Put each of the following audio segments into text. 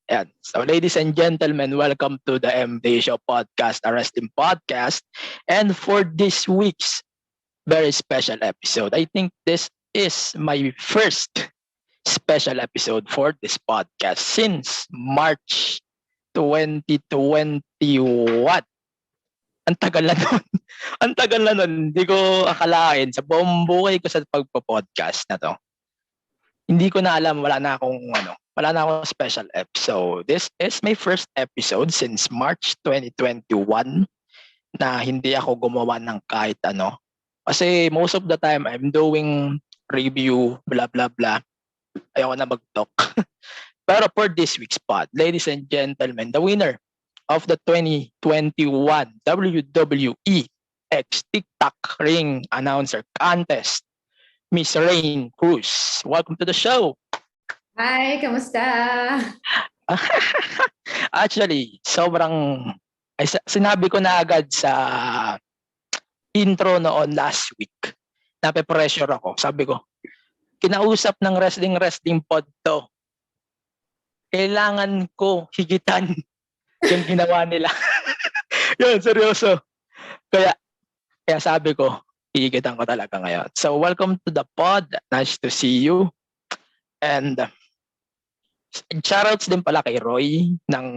Ayan. So ladies and gentlemen, welcome to the MD Show Podcast, a wrestling podcast. And for this week's very special episode, I think this is my first special episode for this podcast since March 2021. Ang tagal na nun. Ang tagal na nun. Hindi ko akalain sa buong buhay ko sa pagpo-podcast na to. Hindi ko na alam, wala na akong special episode. This is my first episode since March 2021 na hindi ako gumawa ng kahit ano. Kasi most of the time, I'm doing review, blah, blah, blah. Ayoko na mag-talk. Pero for this week's pod, ladies and gentlemen, the winner of the 2021 WWE X TikTok Ring Announcer Contest, Miss Raine Cruz. Welcome to the show. Hi, kamusta? Actually, sinabi ko na agad sa intro noon last week. Nape-pressure ako. Sabi ko, kinausap ng wrestling pod to. Kailangan ko higitan yung ginawa nila. Yun, seryoso. Kaya sabi ko, higitan ko talaga ngayon. So, welcome to the pod. Nice to see you. And shoutouts din pala kay Roy ng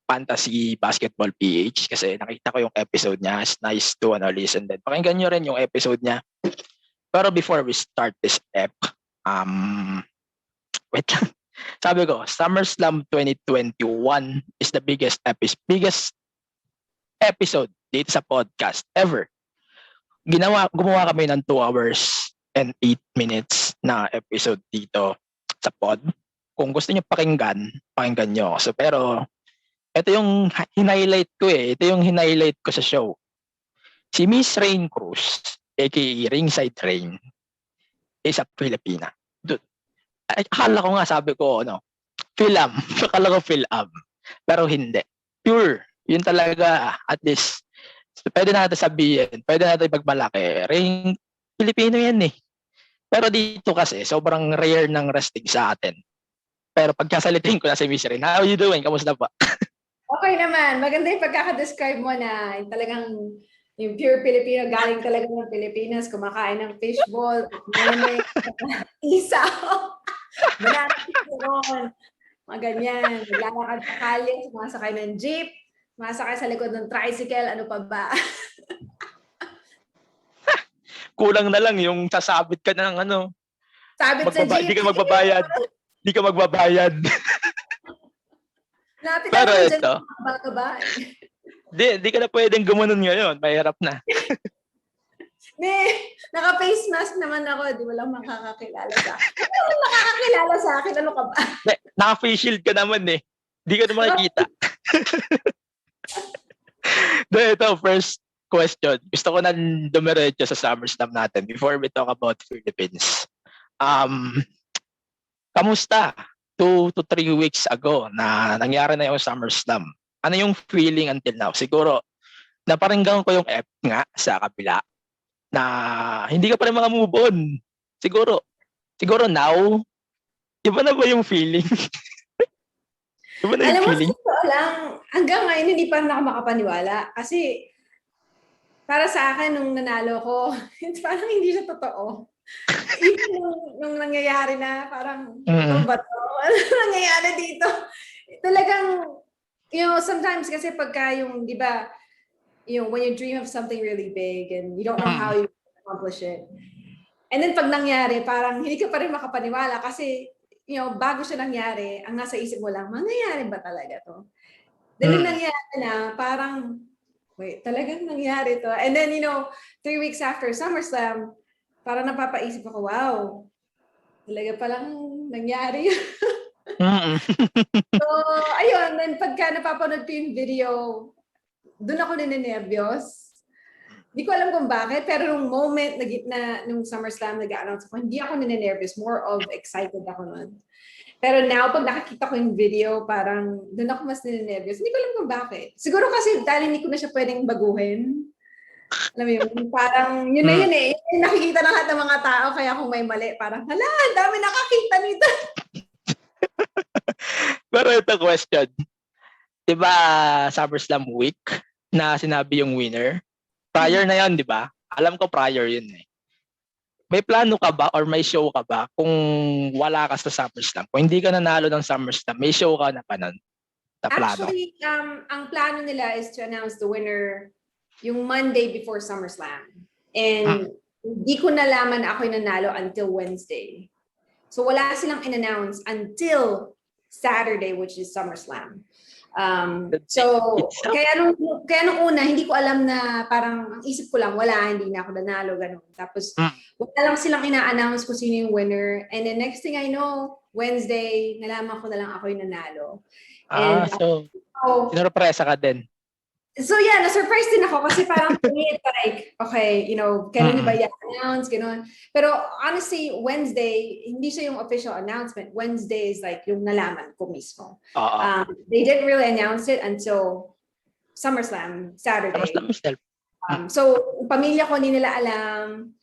Fantasy Basketball PH kasi nakita ko yung episode niya. It's nice to listen din. Pakinggan nyo rin yung episode niya. Pero before we start this wait lang. Sabi ko, SummerSlam 2021 is the biggest episode dito sa podcast ever. Gumawa kami ng 2 hours and 8 minutes na episode dito sa pod. Kung gusto niyo pakinggan nyo. So, pero ito yung hinighlight ko Ito yung hinighlight ko sa show. Si Miss Raine Cruz, aka Ringside Raine, is a Filipina. Akala ko nga, sabi ko, film. Akala ko film. Pero hindi. Pure. Yun talaga, at least, pwede natin sabihin, pwede natin magmalaki. Raine, Filipino yan eh. Pero dito kasi, sobrang rare ng wrestling sa atin. Pero pagkasalitin ko na si Miss Raine, how you doing? Kamusta pa? Okay naman. Maganda yung pagkaka-describe mo na yung talagang yung pure Filipino, galing talaga ng Pilipinas, kumakain ng fishball, isaw, banana chicharon, mga ganyan. Naglalakad sa kalye, sumasakay ng jeep, sumasakay sa likod ng tricycle, ano pa ba? Kulang na lang yung sasabit ka ng Sabit sa jeep. Hindi ka magbabayad. Lapit pero ako ito, Di ka na pwedeng gumanon ngayon. Mahirap na. Naka-face mask naman ako. Di mo lang makakakilala sa akin. Ano makakakilala sa akin? Ano ka ba? Naka-face shield ka naman eh. Di ka na makikita. Ito, first question. Gusto ko na dumiretso sa SummerSlam natin before we talk about Philippines. Kamusta? 2 to 3 weeks ago na nangyari na yung SummerSlam. Ano yung feeling until now? Siguro, naparinggan ko yung F nga sa kabila na hindi ka pa rin maka-move on. Siguro now, iba na ba yung feeling? Iba na yung feeling? Alam mo, lang, hanggang ngayon hindi pa rin ako makapaniwala. Kasi, para sa akin, nung nanalo ko, parang hindi siya totoo. Even nung nangyayari na, parang, ano ba to? Ano nangyayari dito? Talagang, sometimes kasi pagka di ba, when you dream of something really big and you don't know how you accomplish it. And then pag nangyari, parang hindi ka pa rin makapaniwala kasi, bago siya nangyari, ang nasa isip mo lang, mangyayari ba talaga to? Then nung nangyari na, parang, wait, talagang nangyari to. And then, 3 weeks after SummerSlam, parang napapaisip ako, wow, talaga palang nangyari yun. So, ayun, then pagka napapanood ko yung video, doon ako ninenervyos. Hindi ko alam kung bakit, pero nung moment na gitna nung SummerSlam nag-announce ako, hindi ako ninenervyos, more of excited ako nun. Pero now, pag nakikita ko yung video, parang doon ako mas ninenervyos. Hindi ko alam kung bakit. Siguro kasi dahil hindi ko na siya pwedeng baguhin. Alam mo yun, parang yun na yun eh. Yung nakikita na lahat ng mga tao, kaya kung may mali, parang, hala, ang dami nakakita nito. Pero ito question. Diba SummerSlam week na sinabi yung winner? Prior na yun, di ba? Alam ko prior yun eh. May plano ka ba or may show ka ba kung wala ka sa SummerSlam? Kung hindi ka nanalo ng SummerSlam, may show ka na pa nun? Na plano? Actually, ang plano nila is to announce the winner yung Monday before SummerSlam. And hindi ko nalaman na ako'y nanalo until Wednesday. So wala silang in-announce until Saturday, which is SummerSlam. So kaya nung una, hindi ko alam na parang ang isip ko lang, wala, hindi na ako nanalo, ganun. Tapos wala lang silang ina-announce kung sino yung winner. And then next thing I know, Wednesday, nalaman ko na lang ako yung nanalo. And, so sinurpresa ka din. So yeah, na-surprise din ako kasi parang to me, it's like, okay, kailan ba i-announce, gano'n. Pero honestly, Wednesday, hindi siya yung official announcement. Wednesday is like yung nalaman ko mismo. They didn't really announce it until SummerSlam, Saturday. So, pamilya ko hindi nila alam,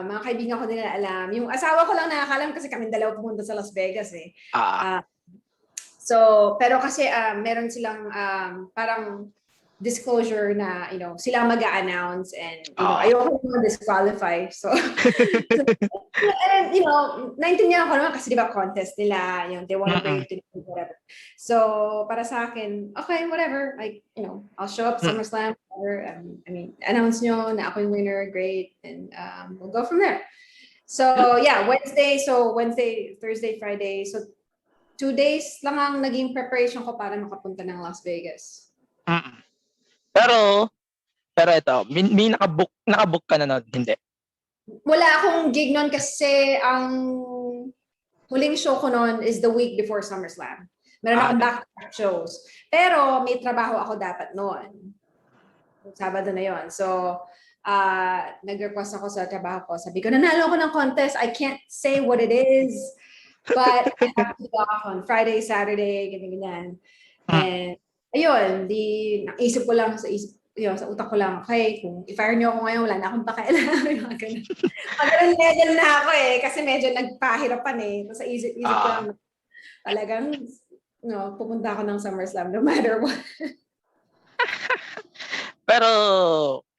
mga kaibigan ko hindi nila alam. Yung asawa ko lang nakakalam kasi kami dalawa pumunta sa Las Vegas eh. So, pero kasi meron silang parang disclosure na, sila mag-a-announce and, ayoko naman disqualify. So, and, naintindihan ko naman kasi diba contest nila, they want to bring it to whatever. So, para sa akin, okay, whatever. Like, I'll show up SummerSlam, or, announce nyo na ako yung winner, great. And we'll go from there. So, yeah, Wednesday, Thursday, Friday. So, 2 days lang ang naging preparation ko para makapunta ng Las Vegas. Pero ito, may nakabook ka na nun, hindi? Wala akong gig nun kasi ang huling show ko nun is the week before SummerSlam. Meron akong back-to-back shows. Pero may trabaho ako dapat noon. Sabado na yon. So, nag-request ako sa trabaho ko. Sabi ko, nanalo ako ng contest. I can't say what it is. But I have to go off on Friday, Saturday, ganyan. And ayun, naisip ko lang sa utak ko lang, okay, kung i-fire niyo ako ngayon, wala na akong pakialam. Magalang level na ako eh, kasi medyo nagpahirapan eh. Sa isip ko lang, talagang, pupunta ako ng SummerSlam no matter what. Pero,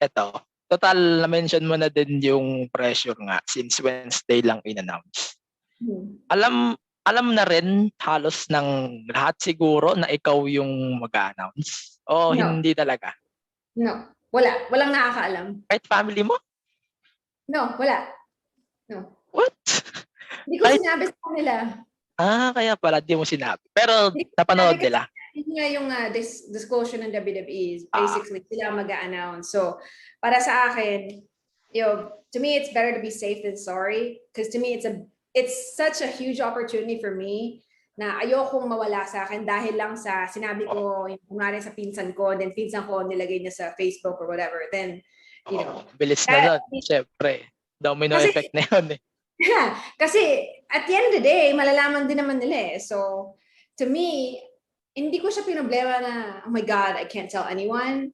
eto, total na-mention mo na din yung pressure nga since Wednesday lang in-announce. Alam na rin halos ng lahat siguro na ikaw yung mag-a-announce? O hindi talaga? No. Walang nakakaalam. Kahit family mo? No, wala. No. What? Hindi ko sinabi sa kanila. Kaya pala di mo sinabi. Pero napanood nila. Yun nga yung disclosure ng WWE. Basically, sila mag-a-announce. So, para sa akin, to me, it's better to be safe than sorry. Because to me, it's such a huge opportunity for me na ayokong mawala sa akin dahil lang sa sinabi ko, kunwari sa pinsan ko, then pinsan ko nilagay niya sa Facebook or whatever. Then, bilis na nun. Siyempre. Domino effect na yun eh. Kasi at the end of the day, malalaman din naman nila eh. So, to me, hindi ko siya pinoblema na, oh my God, I can't tell anyone.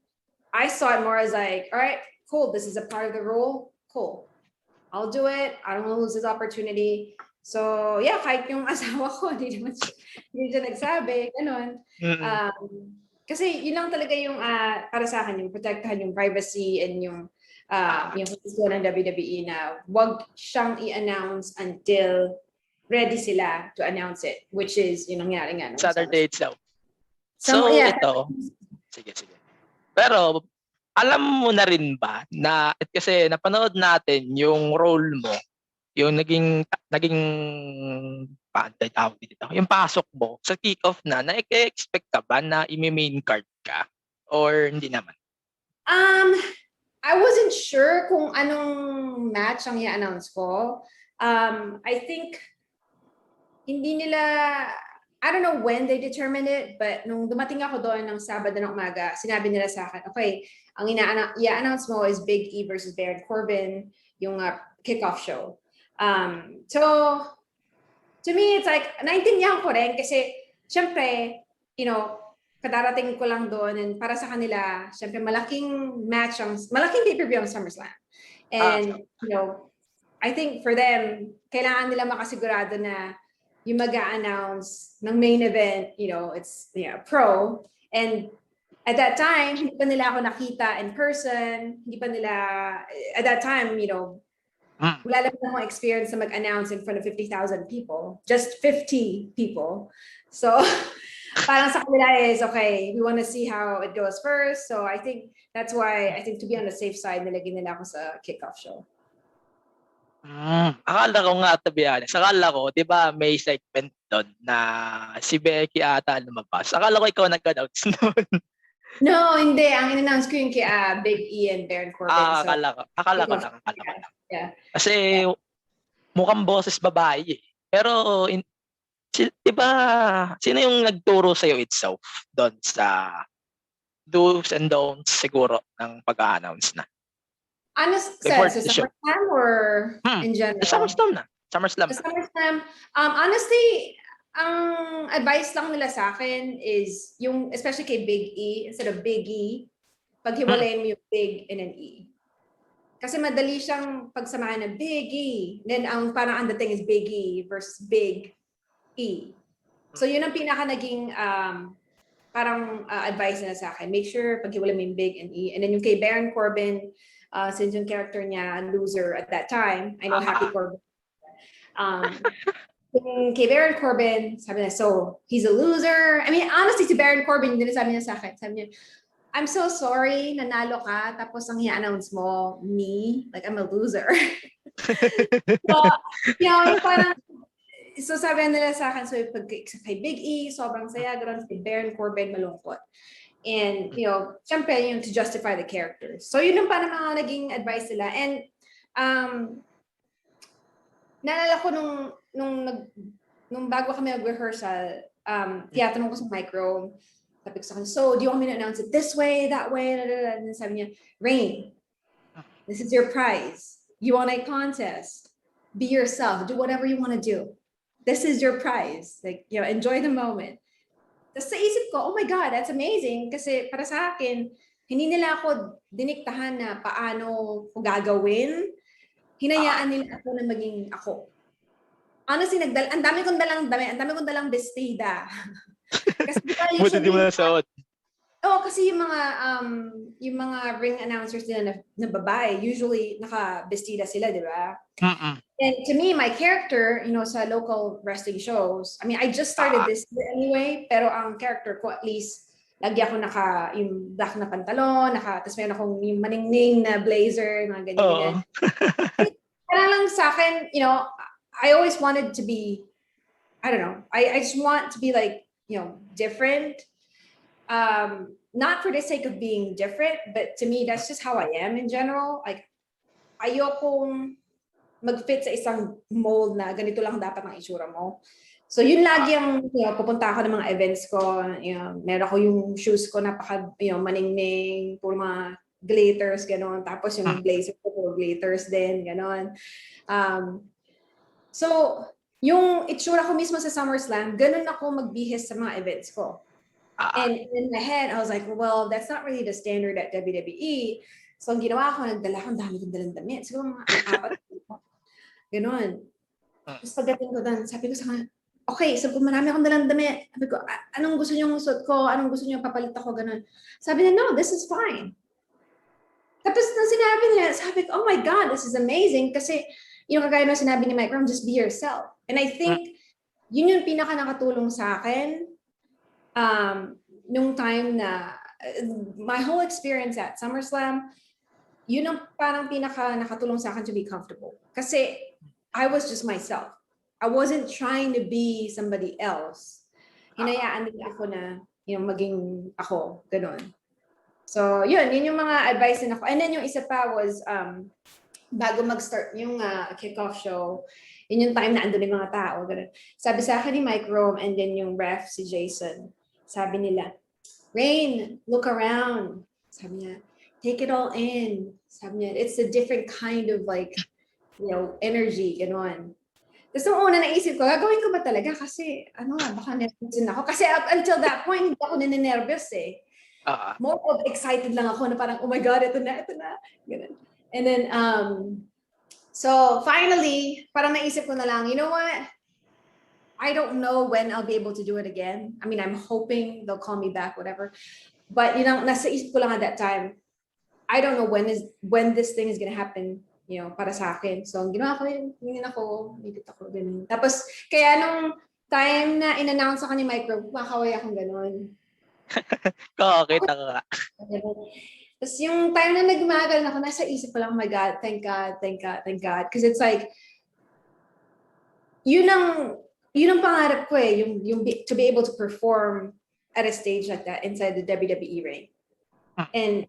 I saw it more as like, all right, cool, this is a part of the role. Cool. I'll do it. I don't want to lose this opportunity. So, yeah, kahit yung asawa ko, hindi siya nagsabi, ganun. Kasi yun lang talaga yung, para sa akin, yung protektahan yung privacy and yung gusto ng WWE na wag siyang i-announce until ready sila to announce it, which is yung nangyari nga. Saturday itself. So, ito. Sige. Pero, alam mo na rin ba na, kasi napanood natin yung role mo, yung naging yung pasok mo sa kick-off na-expect ka ba na i-main card ka? Or hindi naman? I wasn't sure kung anong match ang i-announce ko. I think hindi nila, I don't know when they determined it, but nung dumating ako doon ng Sabado ng umaga, sinabi nila sa akin, okay, ang i-announce mo is Big E versus Baron Corbin, yung kickoff show. So, to me, it's like, naintindihan ko rin kasi, syempre, kadarating ko lang doon and para sa kanila, syempre, malaking pay-per-view ang SummerSlam. And, I think for them, kailangan nila makasigurado na yung mag-a-announce ng main event, it's pro. And at that time, hindi pa nila ako nakita in person. Hindi pa nila, at that time, wala lang akong experience na mag-announce in front of 50,000 people. Just 50 people. So, parang sa kanila is, okay, we want to see how it goes first. So, I think that's why, to be on the safe side, nilagyan nila ako sa kickoff show. Akala ko nga, to be honest, akala ko, di ba may segment doon na si Becky ata lumabas. Akala ko ikaw nag-announce noon. No, hindi. Ang in-announce ko yung kay Big E and Baron Corbin. Akala ko lang. Yeah. Kasi mukhang boses babae eh. Pero, di ba, sino yung nagturo sa'yo itself doon sa do's and don'ts siguro ng pag-a-announce na? Honest, sa SummerSlam or in general? SummerSlam na. SummerSlam. Honestly, ang advice lang nila sa akin is yung, especially kay Big E, instead of Big E, paghiwalayin mo yung Big and an E. Kasi madali siyang pagsamahan ng Big E. Then ang parang ang dating is Big E versus Big E. So yun ang pinaka naging parang advice nila sa akin. Make sure paghiwalayin mo yung Big and E. And then yung kay Baron Corbin, since yung character niya, loser at that time, I know Happy Corbin. Kay Baron Corbin, sabi niya, so, he's a loser. I mean, honestly, si Baron Corbin, din sabi niya sa akin, sabi niya, I'm so sorry, nanalo ka, tapos ang i-announce mo, me, like I'm a loser. So, parang, so sabi nila sa akin, so pag kay Big E, sobrang saya, gano'n, si Baron Corbin, malungkot. And, syempre, to justify the characters. So, yun ang parang mga naging advice nila. And, naalala ko nung bago kami mag-rehearsal, tiyatanong ko sa micro, sabi ko sa akin, so, do you want me to announce it this way, that way, and then sabi niya, Raine, this is your prize. You want a contest. Be yourself. Do whatever you want to do. This is your prize. Like, enjoy the moment. Tapos sa isip ko, oh my God, that's amazing. Kasi para sa akin, hindi nila ako diniktahan na paano ko gagawin. Hinayaan nila ako na maging ako. Honestly, ang dami kong dalang bestida. Kasi buti di mo nasuot. Kasi yung mga ring announcers nila na babae, usually naka-bestida sila, di ba? And to me, my character, sa local wrestling shows, I mean, I just started this year anyway, pero ang character ko, at least, lagi ako yung black na pantalon, tapos meron akong yung maningning na blazer, mga ganyan. Parang lang sa akin, I always wanted to be, I don't know, I just want to be like, different. Not for the sake of being different, but to me, that's just how I am in general. Like, ayokong mag-fit sa isang mold na ganito lang dapat ang itsura mo. So, yun lagi ang, pupunta ako ng mga events ko. Meron ako yung shoes ko, maningning, puro mga glitters, gano'n. Tapos yung blazer ko, puro glitters din, gano'n. So, yung itsura ko mismo sa SummerSlam, gano'n ako magbihis sa mga events ko. And in my head, I was like, well, that's not really the standard at WWE. So, ang ginawa ko, nagdala akong dami kong dalang damit. Siguro mga 4. Ganon. Tapos pagdating ko doon, sabi ko sa kanya, okay, so kung marami akong dalang damit, sabi ko, anong gusto niyong suot ko? Anong gusto niyong papalit ako? Ganon. Sabi niya, no, this is fine. Tapos nang sinabi niya, sabi ko, oh my God, this is amazing. Kasi, kagaya na sinabi ni Mike Ram, just be yourself. And I think, yun yung pinaka nakatulong sa akin nung time na my whole experience at SummerSlam, yun ang parang pinaka nakatulong sa akin to be comfortable. Kasi I was just myself. I wasn't trying to be somebody else. Hinayaan nila ako na maging ako, ganun. So, yun yung mga advice din ako. And then yung isa pa was, bago mag-start yung kickoff show, yun yung time na andun yung mga tao, ganun. Sabi sa akin ni Mike Rome and then yung ref, si Jason, sabi nila, Raine, look around. Sabi niya, take it all in. Sabi niya, it's a different kind of like, energy, gano'n. Tapos nung una naisip ko, gagawin ko ba talaga? Kasi, baka nervous ako. Kasi up until that point, hindi ako naninervous eh. More of excited lang ako na parang, oh my God, ito na. Ganun. And then, so finally, parang naisip ko na lang, you know what? I don't know when I'll be able to do it again. I mean, I'm hoping they'll call me back, whatever. But nasa isip ko lang at that time, I don't know when this thing is gonna happen, para sa akin. So, ang ginawa ko yun, tingin ako, ikot ako, ganun. Tapos, kaya nung time na in-announce ako ni Micro, makaway akong ganun. Kita ka. Tapos yung time na nagmagalan ako, nasa isip ko lang, oh my God, thank God, thank God, thank God. Because it's like, yun ang pangarap ko eh, to be able to perform at a stage like that inside the WWE ring. And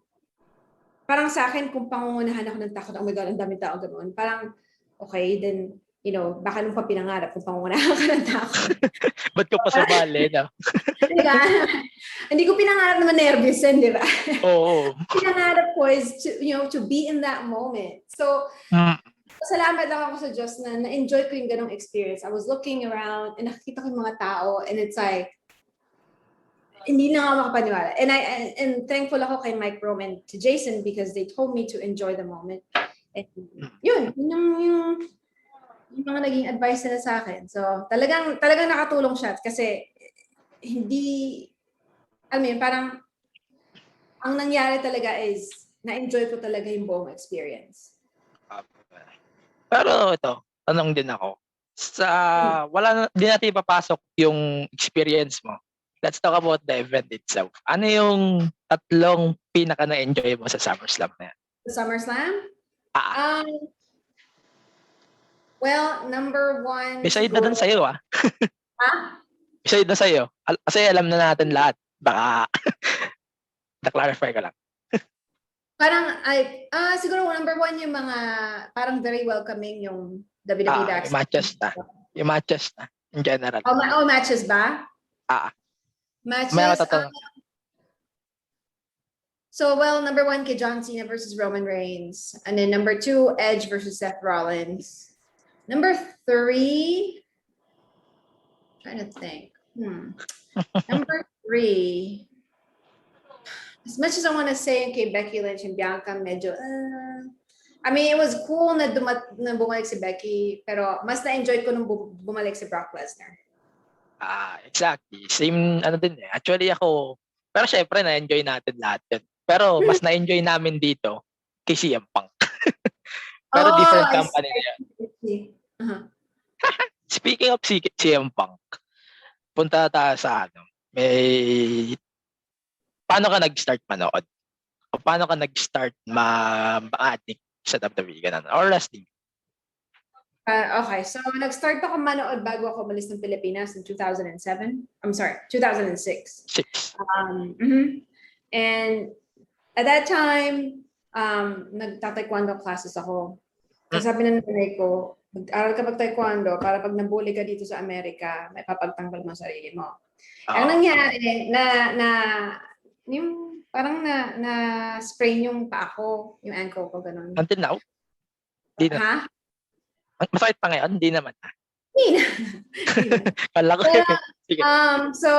parang sa akin, kung pangungunahan ako ng takot, oh my God, ang daming tao ganoon. Parang, okay, then, baka nung pa pinangarap kung pangungunahan ka ng takot. Ba't ka pa sumali, no? Diba? Hindi ko pinangarap naman nervous din, di ba? Oo. Pinangarap ko is to be in that moment. So, salamat lang ako sa Diyos na na-enjoy ko yung ganong experience. I was looking around and nakikita ko yung mga tao and it's like, hindi na ako makapaniwala. And thankful ako kay Mike Rome and to Jason because they told me to enjoy the moment. And yun yung mga naging advice nila sa akin. So, talagang nakatulong siya kasi hindi, parang ang nangyari talaga is na-enjoy ko talaga yung buong experience. Pero ito, tanong din ako. Di natin ipapasok yung experience mo. Let's talk about the event itself. Ano yung 3 pinaka na-enjoy mo sa SummerSlam na yan? Sa SummerSlam? Well, number 1... Beside na dun sa'yo, Ha? Beside na sa'yo. Kasi alam na natin lahat. Baka na-clarify ka lang. Parang, siguro number 1 yung mga parang very welcoming yung WWE backstage. Yung matches na. In general. Matches ba? Matches. So, well, number 1 kay John Cena versus Roman Reigns. And then number 2, Edge versus Seth Rollins. Number 3, trying to think. Number 3, as much as I want to say kay Becky Lynch and Bianca, medyo, it was cool na bumalik si Becky, pero mas na-enjoy ko nung bumalik si Brock Lesnar. Exactly. Same, din eh. Actually ako, pero syempre na-enjoy natin lahat yun. Pero mas na-enjoy namin dito kay CM Punk. Pero different company na yan. Speaking of CM Punk, punta tayo sa paano ka nag-start manood? O paano ka nag-start ma-addict sa WWE ganun? Or wrestling? Okay, so nag-start ako manood bago ako umalis ng Pilipinas in 2007. I'm sorry, 2006. And at that time, nagta-taekwondo classes ako. Kasi sabi ng nanay ko, mag-aral ka mag-taekwondo para pag nabully ka dito sa Amerika, may papagtanggol mo sarili mo. Ang nangyari, yung parang sprain yung paa ko, yung ankle ko, ganun. Until now? Di na. Ha? Masakit pa ngayon? Hindi naman. Hindi na. Kala ko. Sige. So,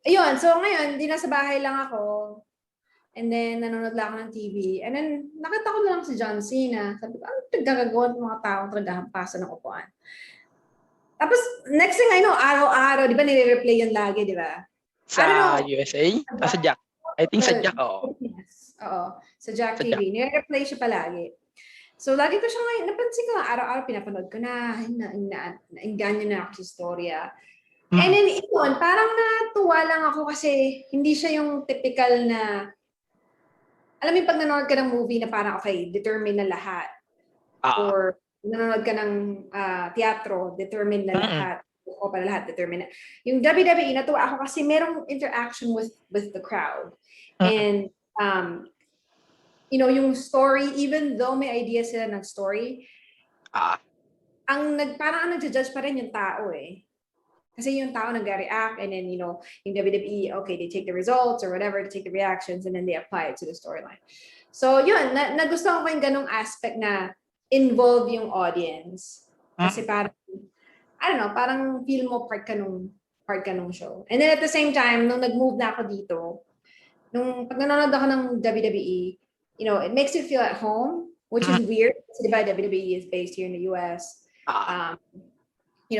ayun. So, ngayon, di nasa bahay lang ako. And then, nanonood lang ako ng TV. And then, nakita ko na lang si John Cena. Sabi ko, ano nagagagawa ng mga taong tragahampasan ng upuan? Tapos, next thing I know, araw-araw, di ba nire-replay yun lagi, di ba? Sa USA? Sa Jack? I think sa Jack, oo. Yes. Oo. Sa Jack TV. Nire-replay siya palagi. So, lagi ko siya ngayon, napansin ko nga, araw-araw pinapanood ko na, nainganyo na ako sa storya. And then, yun, parang natuwa lang ako kasi hindi siya yung typical na, alam mo yung pag nanonood ka ng movie na parang, okay, determine na lahat. Or nanonood ka ng teatro, determine na lahat. O para lahat, determine na. Yung WWE, natuwa ako kasi merong interaction with the crowd. And, yung story, even though may idea sila ng story, parang ang nag-judge pa rin yung tao eh. Kasi yung tao nag-react and then, yung WWE, okay, they take the results or whatever, they take the reactions and then they apply it to the storyline. So, yun, nagustuhan ko yung ganong aspect na involve yung audience. Kasi parang, I don't know, parang feel mo part ka nung show. And then at the same time, nung nag-move na ako dito, nung pag nanonood ako ng WWE, it makes you feel at home, which is weird. Kasi diba, WWE is based here in the US.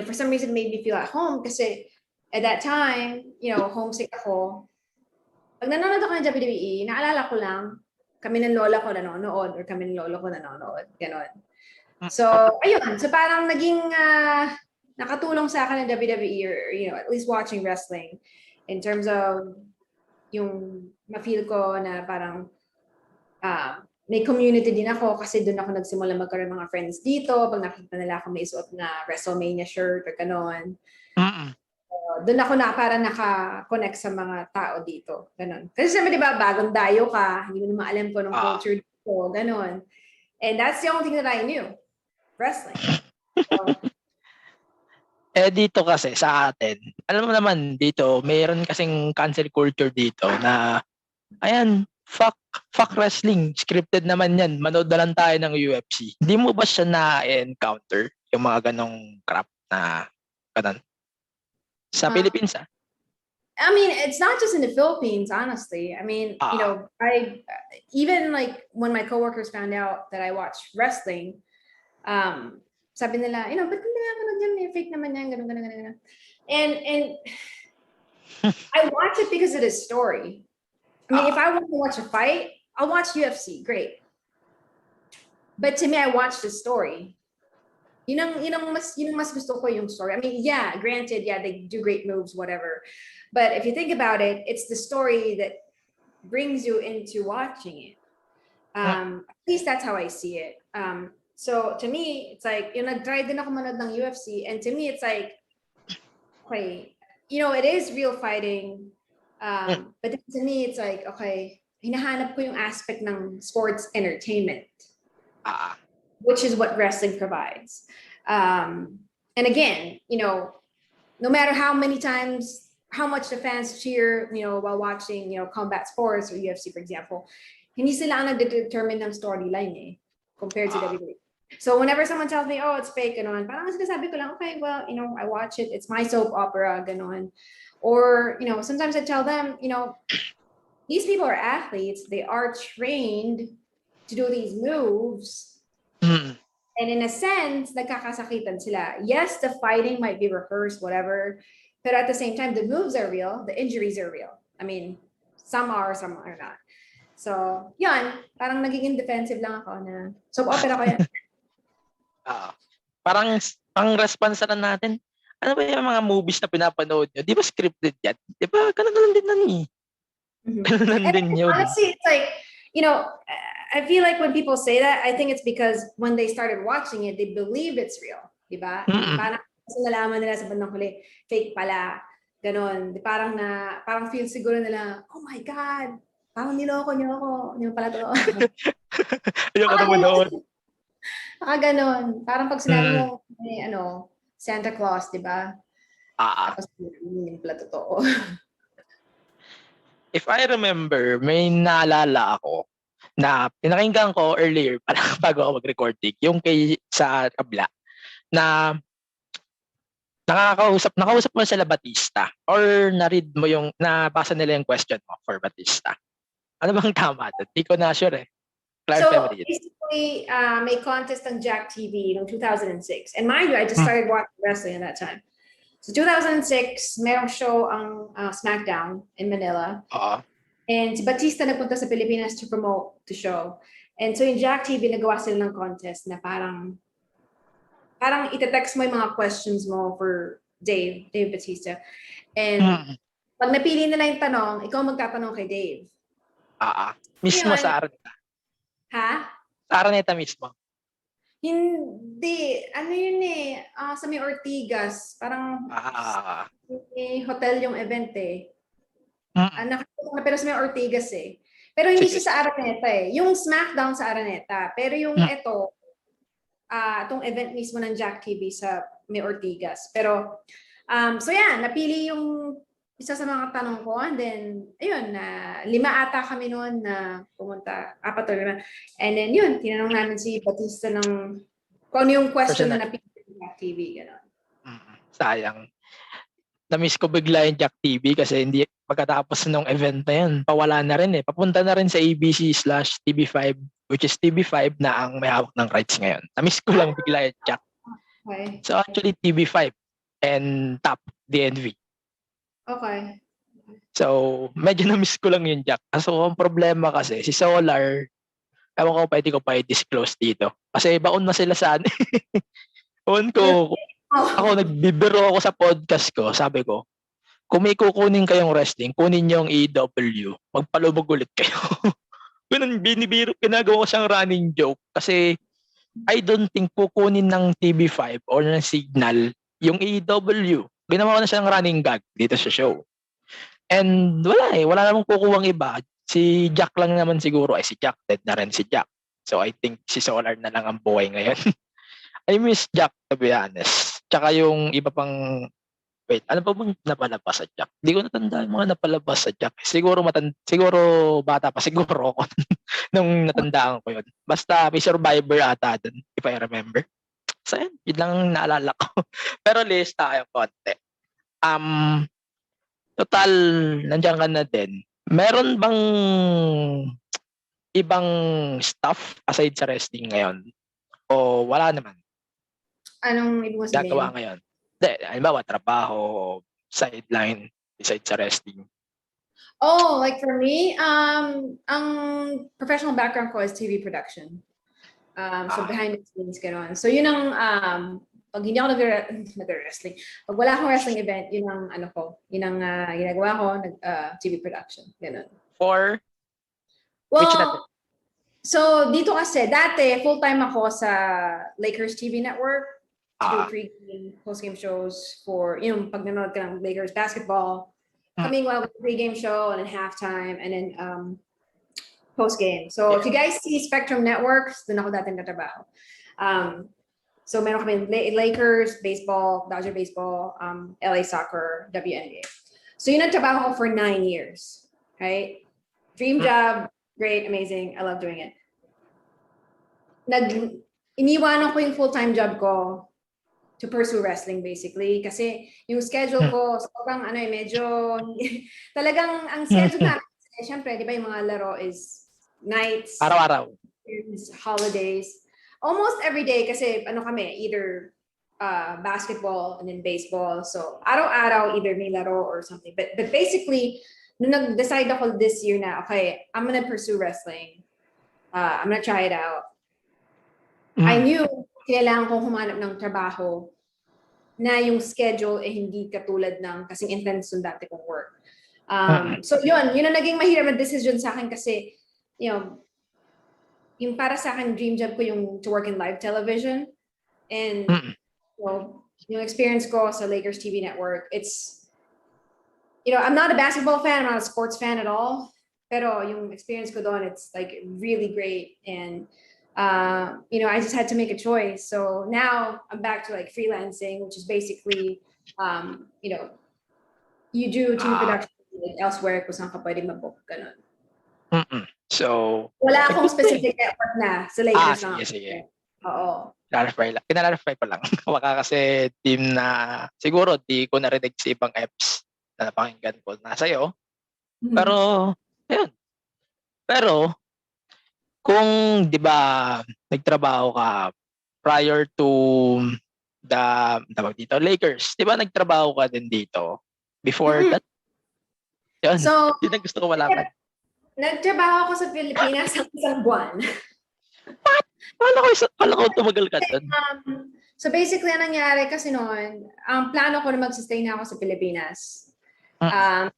for some reason made me feel at home kasi at that time, homesick ako. Pag nanonood ako ng WWE, naalala ko lang, kami ng lola ko nanonood or kami ng lolo ko nanonood. Ganon. So, ayun. So, parang naging nakatulong sa akin ng WWE or, at least watching wrestling in terms of yung ma-feel ko na parang may community din ako kasi doon ako nagsimula magkaroon ng mga friends dito. Pag nakita nila ako may suot na WrestleMania shirt or ganon. Doon ako na para naka-connect sa mga tao dito. Ganon. Kasi siyempre, di ba, bagong dayo ka, hindi mo naman alam ko ng culture dito, ganon. And that's the only thing that I knew. Wrestling. So, dito kasi sa atin, alam mo naman dito, mayroon kasing cancel culture dito na, ayan, fuck wrestling. Scripted naman yan. Manood na lang tayo ng UFC. Hindi mo ba siya na-encounter yung mga ganong crap na ganon? Sa Philippines, I mean, it's not just in the Philippines, honestly. I mean, I even like when my coworkers found out that I watch wrestling, sabi nila, ba't hindi nakanood yan? May fake naman yan, ganun. And I watch it because of the story. I mean, if I want to watch a fight, I'll watch UFC, great. But to me, I watch the story. Yun ang mas gusto ko yung story. I mean, yeah, granted, yeah, they do great moves, whatever. But if you think about it, it's the story that brings you into watching it. At least that's how I see it. So to me, it's like, nag-try din ako manood ng UFC, and to me, it's like, okay, it is real fighting. But to me, it's like, okay, hinahanap ko yung aspect ng sports entertainment, which is what wrestling provides. And again, no matter how much the fans cheer, while watching, combat sports or UFC, for example, hindi sila ang nagdetermine ng storyline compared to WWE. So whenever someone tells me, oh, it's fake, ganon, parang sinasabi ko lang, okay, well, I watch it. It's my soap opera, ganon. Or, sometimes I tell them, these people are athletes. They are trained to do these moves. And in a sense, nagkakasakitan sila. Yes, the fighting might be rehearsed, whatever. But at the same time, the moves are real. The injuries are real. I mean, some are not. So, yun. Parang nagiging defensive lang ako na soap opera ko yan. Parang ang response na natin, ano ba yung mga movies na pinapanood nyo? Di ba scripted yan? Di ba? Ganun lang din nan Ganun lang din yun. Honestly, it's like, I feel like when people say that, I think it's because when they started watching it, they believe it's real. Di ba? Parang nalaman nila sa bandang huli, fake pala. Ganon. Parang feel siguro nila, oh my God, parang niloko niyo ako. Hindi mo pala to. Ayoko na manood. Ganon. Parang pag sinabi mo, Santa Claus, di ba? Tapos hindi pala totoo. If I remember, may naalala ako na pinakinggan ko earlier, parang bago ako mag-recording, yung sa kabla, na nakausap mo sila Batista or na-read mo nabasa nila yung question mo for Batista. Ano bang tama doon? Di ko na sure eh. So basically, may contest ng Jack TV noong 2006. And mind you, I just started watching wrestling at that time. So 2006, merong show ang SmackDown in Manila. And si Batista nagpunta sa Pilipinas to promote the show. And so in Jack TV, nagawa sila ng contest na parang itetext mo yung mga questions mo for Dave Batista. And pag napili nila yung tanong, ikaw magtatanong kay Dave. Mismo sa Araneta. Ha? Sa Araneta mismo. Hindi. Ano yun sa may Ortigas. Parang hotel yung event pero sa may Ortigas Pero hindi siya sa Araneta Yung SmackDown sa Araneta. Pero yung itong event mismo ng Jack TV sa may Ortigas. Pero, so yan, napili yung isa sa mga tanong ko, and then, ayun, 5 ata kami noon na pumunta, 4 o 5. And then yun, tinanong namin si Batista ng kung ano yung question na napili ng Jack TV, gano'n. Sayang. Na-miss ko bigla yung Jack TV kasi hindi, pagkatapos nung event na yun, pawala na rin Papunta na rin sa ABC/TV5, which is TV5 na ang may hawak ng rights ngayon. Na-miss ko lang bigla yung Jack. Okay. So actually TV5 and top DNV. Okay. So medyo na-miss ko lang yung Jack. So ang problema kasi si Solar, ewan ko pwede ko pa i-disclose dito. Kasi baon na sila sa Ewan ko, ako Oh. nagbibiro ako sa podcast ko, sabi ko, kung may kukunin kayong wrestling, kunin niyo yung AEW, magpalubog ulit kayo. Ganun, binibiro, ginagawa ko siyang running joke kasi I don't think kukunin ng TV5 or ng Signal yung AEW. Ginawa ko na siyang running gag dito sa show. And wala namang kukuwang iba. Si Jack lang naman siguro, si Jack, dead na rin si Jack. So I think si Solar na lang ang buhay ngayon. I miss Jack, to be honest. Tsaka yung iba pang, wait, ano pa bang napalabas sa Jack? Hindi ko natanda yung mga napalabas sa Jack. Siguro bata pa siguro ako nung natandaan ko yun. Basta may Survivor ata dun, if I remember. So yun lang ang naalala ko. Pero list tayo konti. Total, nandiyan ka na din. Meron bang ibang stuff aside sa wrestling ngayon? O wala naman? Anong ibig mo Gagawa sabihin? ngayon? Hindi, halimbawa, trabaho, sideline, aside sa wrestling. Oh, like for me, ang professional background ko is TV production. So behind the scenes, gano'n. So yun ang, pag hindi ako nag-wrestling, pag wala akong wrestling event, yun ang ano ko, yun ang ginagawa ko, TV production, gano'n. For? Well, so dito kasi, dati, full-time ako sa Lakers TV network to do pre-game, post-game shows for, yung pag nanonood ka ng Lakers basketball, coming well with pre-game show and then halftime and then post-game. So if you guys see Spectrum Networks, doon ako dati nagtatrabaho. So meron kami Lakers, baseball, Dodger baseball, LA soccer, WNBA. So yun ang trabaho ko for 9 years, right? Dream job, great, amazing, I love doing it. Iniwanan ko yung full-time job ko to pursue wrestling basically kasi yung schedule ko sobrang medyo talagang ang schedule na syempre di ba yung mga laro is nights, araw-araw, holidays, almost every day kasi kami either basketball and then baseball, so araw-araw either may laro or something, but basically nung nag-decide ako this year na okay, I'm gonna pursue wrestling, I'm gonna try it out. I knew kailangan kong humanap ng trabaho na yung schedule hindi katulad ng kasing intense yung dati kong work. So yun ang naging mahirap na decision sa akin kasi, yung para sa akin, dream job ko yung to work in live television. And yung experience ko sa Lakers TV network, it's, I'm not a basketball fan, I'm not a sports fan at all. Pero yung experience ko doon, it's like really great. And I just had to make a choice. So now I'm back to like freelancing, which is basically, you do TV production elsewhere kung saan ka pwede mabook, ganun. So, wala akong specific network na sa Lakers lang. Sige. Oo. Kinalarify pa lang. Baka kasi team na siguro di ko narinig sa ibang apps na napakinggan ko na sa'yo. Pero, ayun. Pero, kung di ba nagtrabaho ka prior to dito Lakers, di ba nagtrabaho ka din dito before that? Yun. So, yun ang gusto ko malaman. Nagtrabaho ako sa Pilipinas sa isang buwan. Kala ko tumagal ka doon. So basically, ang nangyari kasi noon, ang plano ko na mag-stay na ako sa Pilipinas. And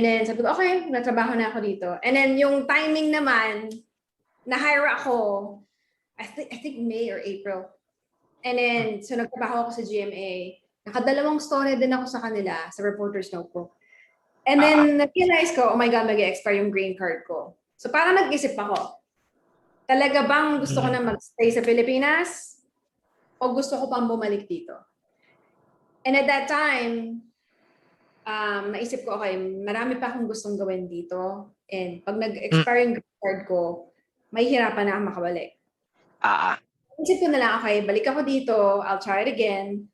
then sabi ko, okay, nagtrabaho na ako dito. And then yung timing naman, na-hire ako, I think May or April. And then, so nagtrabaho ako sa GMA. Nakadalawang story din ako sa kanila, sa Reporter's Notebook. And then, na-realize ko, oh my God, mag-expire yung green card ko. So parang nag-isip ako, talaga bang gusto ko na mag-stay sa Pilipinas? O gusto ko pang bumalik dito? And at that time, naisip ko, okay, marami pa akong gustong gawin dito. And pag nag-expire yung green card ko, mahihirapan na akong makabalik. Isip ko na lang, okay, balik ako dito, I'll try it again.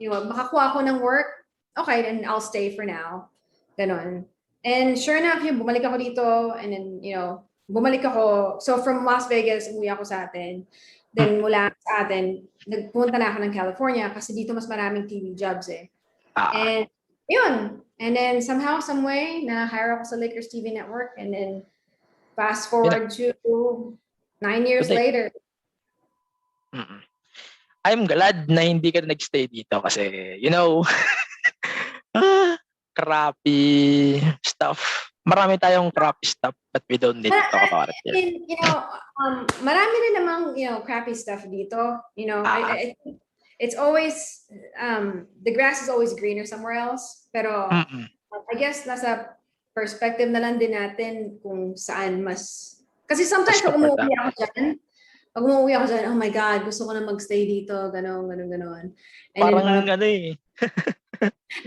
Makakuha ako ng work, okay, then I'll stay for now. Ganon. And sure enough, bumalik ako dito, and then, bumalik ako. So from Las Vegas, umuwi ako sa atin. Then mula sa atin, nagpunta na ako ng California kasi dito mas maraming TV jobs eh. And yun. And then somehow, some way, na-hire ako sa Lakers TV network. And then fast forward to 9 years later. I'm glad na hindi ka nagstay dito kasi, crappy stuff. Marami tayong crappy stuff but we don't need to talk about it here. Marami rin namang, crappy stuff dito. I think it's always, the grass is always greener somewhere else. Pero, I guess, nasa perspective na lang din natin kung saan mas... Kasi sometimes pag umuwi ako dyan, oh my God, gusto ko na magstay dito, ganon. And parang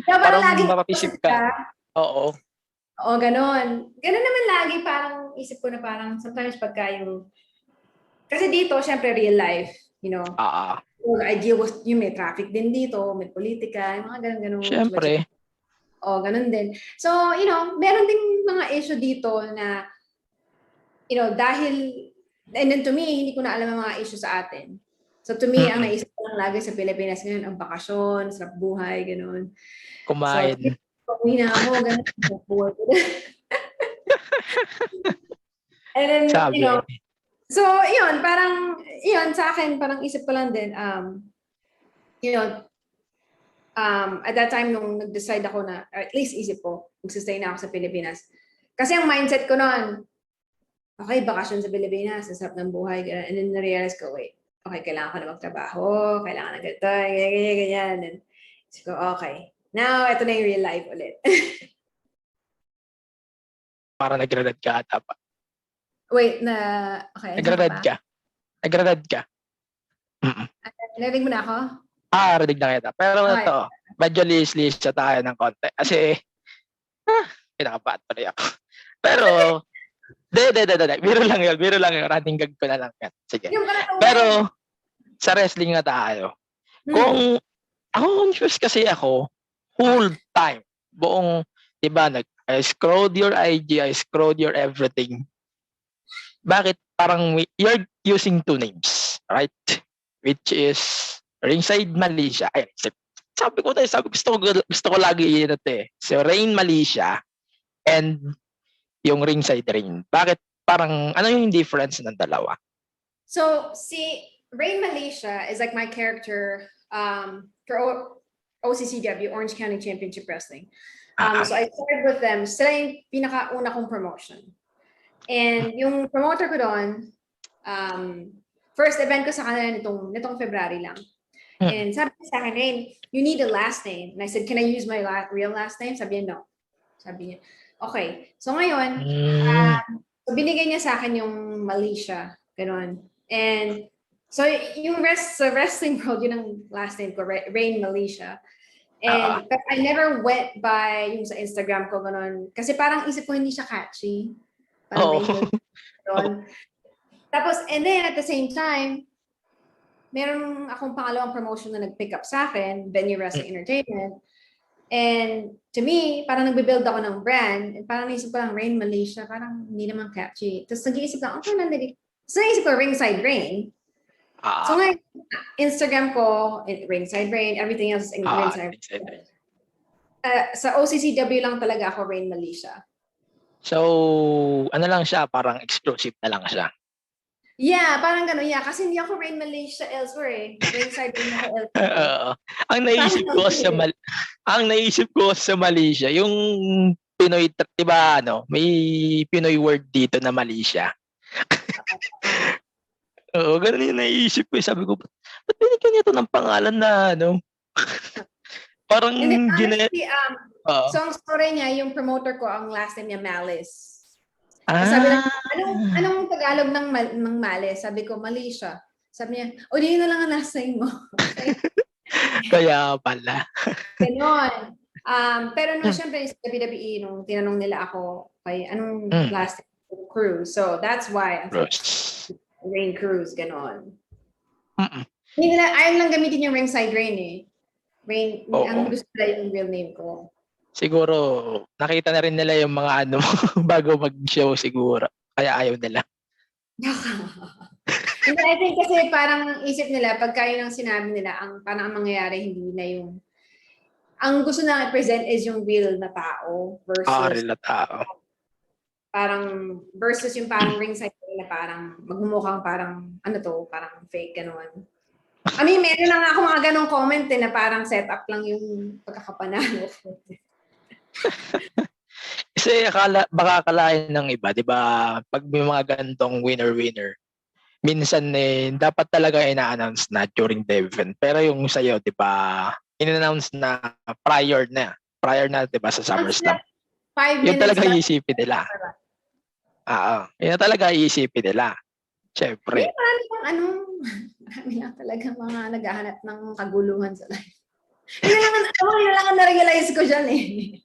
parang mapapisip ka. Oo. Oo, ganon. Ganon naman lagi, parang isip ko na parang sometimes pagka yung... Kasi dito, syempre real life, I deal with, may traffic din dito, may politika, mga ganon. Syempre. Ganon din. So, meron ding mga issue dito na, dahil, and then to me, hindi ko na alam ang mga issue sa atin. So to me, ang naisip ko lang lagi sa Pilipinas ngayon, ang bakasyon, sarap buhay, ganon. Kumain. So, uwi na ako, ganon. And then, so, parang, sa akin, parang isip ko lang din, at that time, nung nag-decide ako na, or at least isip ko, magsistay na ako sa Pilipinas. Kasi ang mindset ko noon, okay, bakasyon sa Pilipinas, ang sarap ng buhay, ganun. And then na-realize ko, wait, okay, kailangan ko na magtrabaho, kailangan na ganito, ganyan. And so, okay. Now, ito na yung real life ulit. Para nag-grad ka ata pa. Wait, okay. Nag-grad ka. Narinig mo na ako? Rinig na kita. Pero ito, medyo list tayo ng konti. Kasi, kinakabahan pa rin ako. Pero, Biro lang yun. Running gag ko na lang yan. Sige. Pero, sa wrestling na tayo. Kung, ako confused kasi ako, whole time, buong, diba, I scrolled your IG, I scrolled your everything. Bakit parang you're using two names, right? Which is Ringside Malaysia. Ay, sabi ko gusto ko lagi yun ito eh. So, Raine Malaysia and yung Ringside Raine. Bakit parang, ano yung difference ng dalawa? So, si Raine Malaysia is like my character for OCCW, Orange County Championship Wrestling. So I started with them. Sila yung pinakauna kong promotion. And yung promoter ko doon, first event ko sa kanila nitong February lang. And sabi niya sa akin, Raine, you need a last name. And I said, can I use my real last name? Sabi niya, no. Sabi niya, okay. So ngayon, binigay niya sa akin yung Malaysia. Ganon. And so yung sa wrestling world, yun ang last name ko, Raine Malaysia. And but I never went by yung sa Instagram ko, ganon. Kasi parang isip ko hindi siya catchy. Tapos, and then at the same time, meron akong pangalawang promotion na nag-pick up sa akin, Venue Wrestling Entertainment. And to me, parang nagbe-build ako ng brand. And parang naisip ko lang, Raine Malaysia, parang hindi naman catchy. Tapos nag-iisip lang, okay lang. So naisip ko, Ringside Raine. So ngayon, Instagram ko, Ringside Raine, everything else is Ringside Raine. Sa OCCW lang talaga ako, Raine Malaysia. So, ano lang siya, parang exclusive na lang siya. Yeah, parang gano'n. Yeah, kasi hindi ako Raine Malaysia elsewhere eh. Ringside Raine ako elsewhere. Ang naisip ko sa Malaysia, yung Pinoy, diba, may Pinoy word dito na Malaysia. Oo, ganun yung naisip ko. Sabi ko, ba't binigyan niya ito ng pangalan na, parang honestly, so ang story niya, yung promoter ko, ang last name niya, Malice. Sabi niya, anong Tagalog ng Malice? Sabi ko, Malaysia. Sabi niya, di na lang ang last name mo. Kaya pala. Ganon. Pero nung syempre sa WWE, nung tinanong nila ako, anong last name? Cruz. So that's why Raine Cruz, ganon. Ayaw lang gamitin yung Ringside Raine eh. Raine, ang gusto nila yung real name ko. Siguro, nakita na rin nila yung mga bago mag-show siguro. Kaya ayaw nila. And I think kasi parang isip nila, pagka yun ang sinabi nila, parang ang mangyayari, hindi na yung, ang gusto na i-present is yung real na tao versus, real na tao. versus yung parang ringside na parang magmumukhang parang, parang fake, gano'n. I mean, meron na nga ako mga ganong comment na parang setup lang yung pagkakapanalo. Kasi baka akalain ng iba, di ba, pag may mga ganitong winner-winner, minsan dapat talaga ina-announce na during the event. Pero yung sa'yo, di ba, in-announce na prior na, di ba, sa SummerSlam. 5 Yun minutes talaga lang. iisipin nila. Yun talaga iisipin nila. Siyempre. Marami lang talaga mga naghahanap ng kaguluhan sa life. Yun lang ang na-realize ko dyan eh.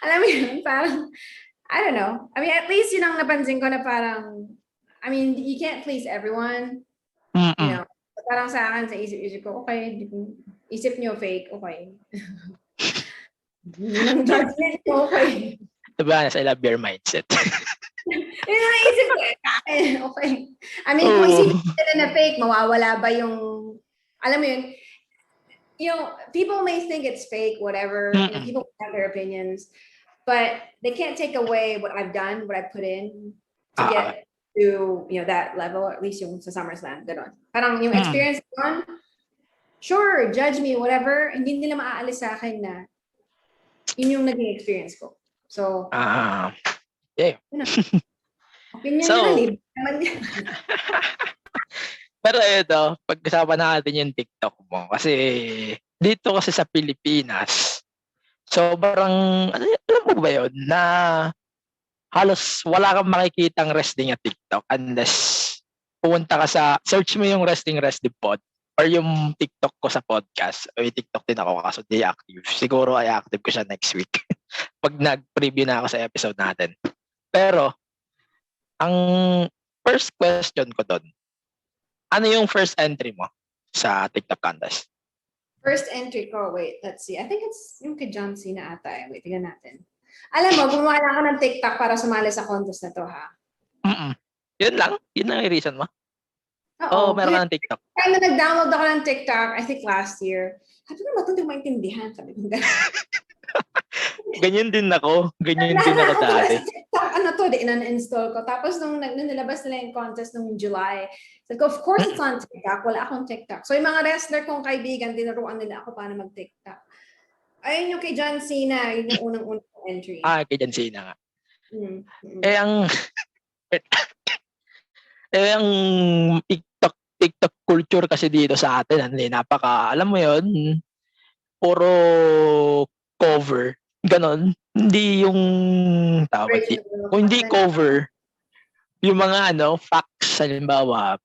Alam mo yun, parang, I don't know. I mean, at least yun ang napansin ko na parang, I mean, you can't please everyone. You know, parang sa akin, sa isip ko, okay, isip nyo fake, okay. Yung judgment ko, okay. Diba, nasa love your mindset. Yun ang naisip ko, okay. I mean, kung isipin nila na fake, mawawala ba yung, alam mo yun, people may think it's fake, whatever. People have their opinions, but they can't take away what I've done, what I've put in to get to, that level, at least yung sa SummerSlam, gano'n. Parang yung experience ko, sure, judge me, whatever, hindi nila maaalis sa akin na yun yung naging experience ko. So, yeah. Opinion nila, naman yan. Pero ito, pag-usapan natin yung TikTok mo. Kasi dito kasi sa Pilipinas, sobrang, alam mo ba yun, na halos wala kang makikitang wrestling at TikTok unless pumunta ka sa, search mo yung wrestling pod or yung TikTok ko sa podcast. O yung TikTok din ako kaso di active. Siguro ay active ko siya next week. Pag nag-preview na ako sa episode natin. Pero, ang first question ko doon, ano yung first entry mo sa TikTok contest? First entry ko, wait, let's see. I think it's yung kay John Cena ata. Wait, tignan natin. Alam mo, gumawa lang ako ng TikTok para sumali sa contest na to, ha? Yun lang yung reason mo? Oo. Meron ka ng TikTok. Kaya na nag-download ako ng TikTok, I think last year. Sabi ko, ito hindi ko maintindihan. Sabi ko, Ganyan din ako. Ganyan din ako dati. TikTok, in-uninstall ko. Tapos nung nilabas nila yung contest nung July, sabi ko, of course it's on TikTok. Wala akong TikTok. So yung mga wrestler kong kaibigan, tinuruan nila ako paano mag-TikTok. Ayun yung kay John Cena, yun yung unang entry. Kay John Cena nga. Ang TikTok culture kasi dito sa atin, alam mo yun, puro cover, ganon. Hindi yung tawag, kung hindi cover, yung mga facts, halimbawa,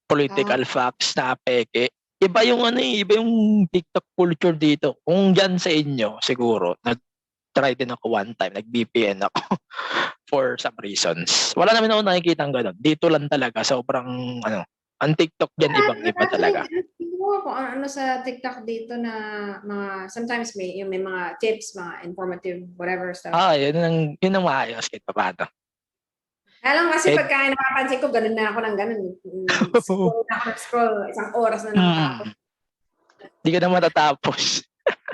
political facts na peke. Iba yung iba yung TikTok culture dito. Kung dyan sa inyo, siguro, nag-try din ako one time, nag-VPN ako for some reasons. Wala naman ako nakikita ng gano'n. Dito lang talaga, sobrang, ang TikTok dyan, ibang-iba talaga. Kung ano sa TikTok dito na mga, sometimes may mga tips, mga informative, whatever stuff. Yun ang maayos kahit paano. Alam kasi pagka napapansin ko, ganun na ako ng ganun. Scroll, isang oras na nakatapos. Hindi ka na matatapos.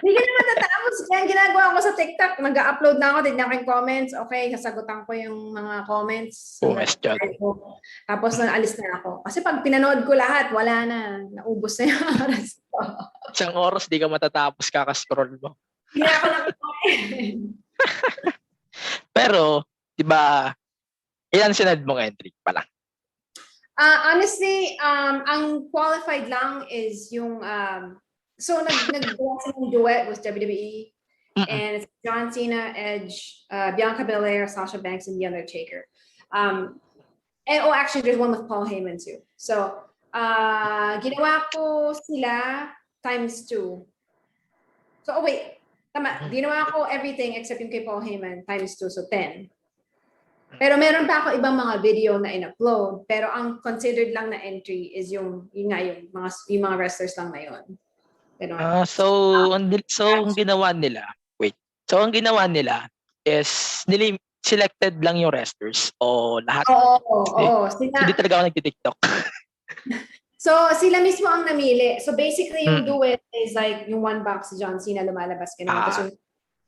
Hindi ka na matatapos. Kaya ginagawa ko sa TikTok, nag-upload na ako, tignan ko yung comments. Okay, sasagutan ko yung mga comments. Question. Tapos naalis na ako. Kasi pag pinanood ko lahat, wala na. Naubos na yung oras ko. Isang oras, di ka matatapos, kakascroll mo. Hindi ako nakakain. Pero, di ba, ilan sinad mong entry pala? Honestly, ang qualified lang is yung, so nag-gawa silang duet with WWE, and it's John Cena, Edge, Bianca Belair, Sasha Banks, and The Undertaker. And actually, there's one with Paul Heyman too. So, ginawa ko sila ×2. So, wait, tama. Ginawa ko everything except yung kay Paul Heyman ×2, so 10. Pero meron pa ako ibang mga video na in-upload, pero ang considered lang na entry is yung mga wrestlers lang na yun. So ang ginawa nila is selected lang yung wrestlers o lahat? Oo. Hindi talaga ako nagti-TikTok. So, sila mismo ang namili. So, basically, yung Mm-mm. do it is like yung one box si John Cena lumalabas ka naman. Tapos yung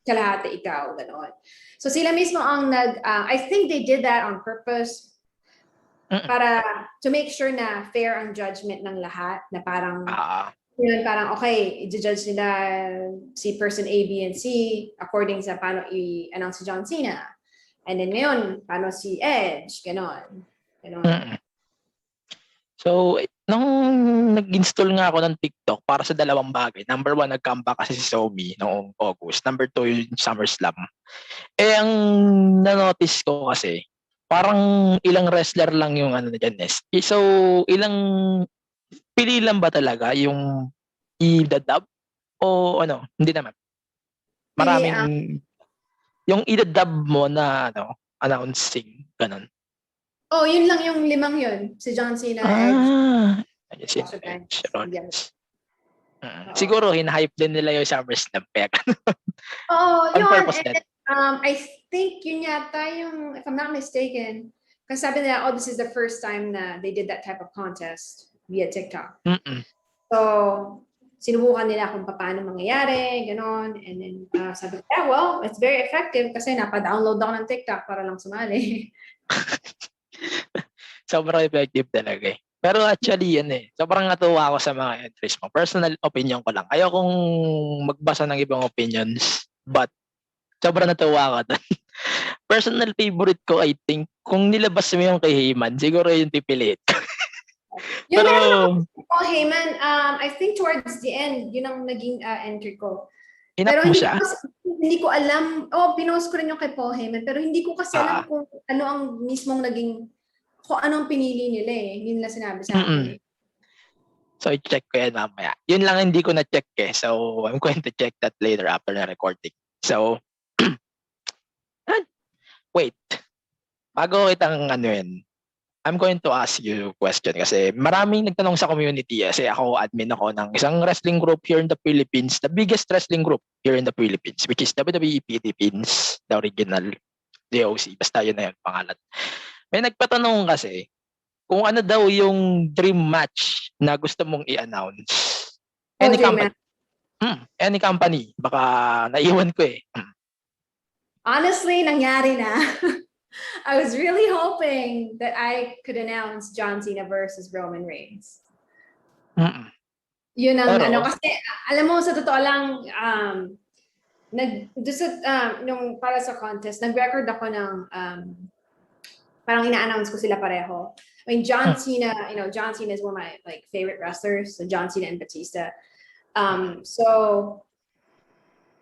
kalahati ikaw, gano'n. So, sila mismo ang I think they did that on purpose para to make sure na fair ang judgment ng lahat. Na parang, yun, parang okay, i-judge nila si person A, B, and C according sa paano i-announce si John Cena. And then ngayon, paano si Edge, gano'n. So, nung nag-install nga ako ng TikTok para sa dalawang bagay. Number 1, nag-comeback kasi si Somi noong August. Number 2, yung SummerSlam. Ang na-notice ko kasi, parang ilang wrestler lang yung ano na dyan. So, pili lang ba talaga yung i-dub? O ano, hindi naman. Maraming, yung i-dub mo na announcing, ganun. Yun lang yung 5 yun. Si John Cena, Edge. Siguro, hinahype din nila yung SummerSlam. Yun. I think yun yata yung, if I'm not mistaken, kasi sabi nila, this is the first time na they did that type of contest via TikTok. So, sinubukan nila kung paano mangyayari, gano'n. And then, sabi ko, well, it's very effective kasi napa-download ako ng TikTok para lang sumali. Sobrang effective talaga eh. Pero actually, sobrang natuwa ako sa mga entries mo. Personal opinion ko lang. Ayokong magbasa ng ibang opinions, but sobrang natuwa ako doon. Personal favorite ko, I think, kung nilabas mo yung kay Heyman, siguro yung pipiliit ko. Yung meron ako kay Heyman, I think towards the end, yun ang naging entry ko. Pero hindi ko alam, pinost ko rin yung kay Paul Heyman, pero hindi ko kasi alam kung ano ang mismong naging, kung ano ang pinili nila eh. Hindi nila sinabi sa akin eh. So, i-check ko yan mamaya. Yun lang hindi ko na-check eh. So, I'm going to check that later after na recording. So, wait. Bago kitang I'm going to ask you a question kasi maraming nagtanong sa community kasi ako admin ako ng isang wrestling group here in the Philippines, the biggest wrestling group here in the Philippines, which is WWE Philippines, the original DOC. Basta yun na yun, pangalan. May nagpatanong kasi kung ano daw yung dream match na gusto mong i-announce. Any company. Baka naiwan ko eh. Honestly, nangyari na. I was really hoping that I could announce John Cena versus Roman Reigns. Yun ang kasi alam mo sa totoo lang nung para sa contest nag-record ako ng parang ina-announce ko sila pareho. I mean John Cena, John Cena is one of my favorite wrestlers, so John Cena and Batista. So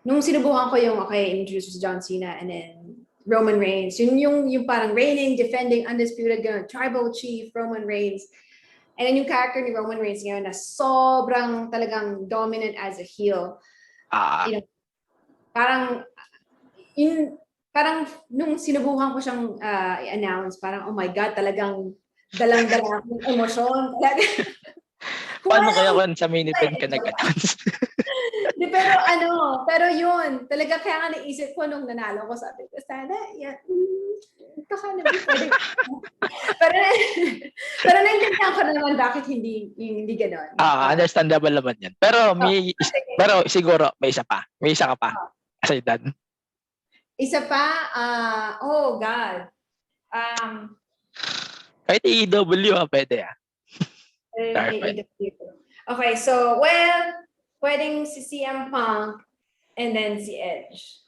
nung sinubukan ko yung introduce si John Cena and then Roman Reigns, yung parang reigning, defending, undisputed, tribal chief, Roman Reigns. And then yung character ni Roman Reigns ngayon na sobrang talagang dominant as a heel. Parang nung sinubukan ko siyang i-announce, parang oh my God, talagang dalang-dala akong emosyon. Paano kaya kung sa main event ka nag-announce? Pero yun, talaga kaya nga naisip ko nung nanalo ko, sabi ko, sana, baka naman pwede. pero naintindihan ko naman bakit hindi gano'n. Understandable naman yan. Pero pero siguro may isa pa. May isa ka pa. Aside that. Isa pa? Oh God. Kahit AEW pwede Okay, so pwedeng si CM Punk and then si Edge.